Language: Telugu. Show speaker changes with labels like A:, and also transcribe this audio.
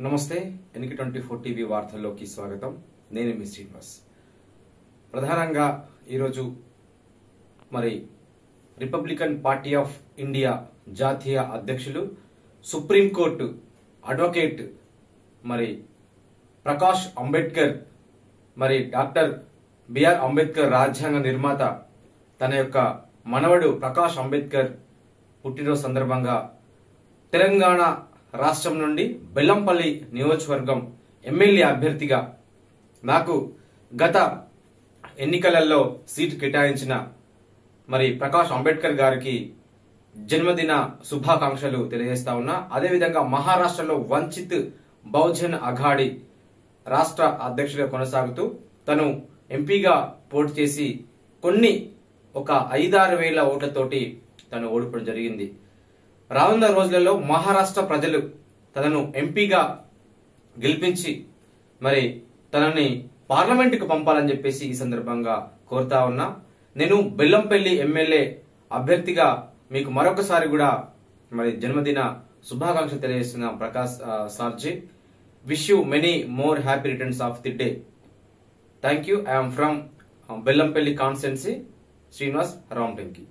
A: నమస్తే ఎన్కి 24 టీవీ వార్తల్లోకి స్వాగతం. నేను మీ శ్రీనివాస్. ప్రధానంగా ఈరోజు రిపబ్లికన్ పార్టీ ఆఫ్ ఇండియా జాతీయ అధ్యక్షులు, supreme court advocate Prakash Ambedkar doctor B R Ambedkar రాజ్యాంగ నిర్మాత తన యొక్క మనవడు ప్రకాష్ అంబేద్కర్ పుట్టినరోజు సందర్భంగా తెలంగాణ రాష్ట్రం నుండి బెల్లంపల్లి నియోజకవర్గం ఎమ్మెల్యే అభ్యర్థిగా నాకు గత ఎన్నికలలో సీటు కేటాయించిన ప్రకాష్ అంబేద్కర్ గారికి జన్మదిన శుభాకాంక్షలు తెలియజేస్తా ఉన్నా. అదేవిధంగా మహారాష్ట్రలో వంచిత్ బహుజన్ అఘాడి రాష్ట్ర అధ్యక్షుడిగా కొనసాగుతూ తను ఎంపీగా పోటీ చేసి ఒక 5-6 వేల ఓట్లతోటి తను ఓడిపోవడం జరిగింది. రానున్న రోజులలో మహారాష్ట్ర ప్రజలు తనను ఎంపీగా గెలిపించి తనని పార్లమెంటుకు పంపాలని చెప్పేసి ఈ సందర్భంగా కోరుతా ఉన్నా. నేను బెల్లంపల్లి ఎమ్మెల్యే అభ్యర్థిగా మీకు మరొకసారి కూడా జన్మదిన శుభాకాంక్షలు తెలియజేస్తున్న ప్రకాష్ సార్జీ. Wish you many more happy returns of the day. Thank you. I'm from Bellampalli constituency, Srinivas Ramatanki.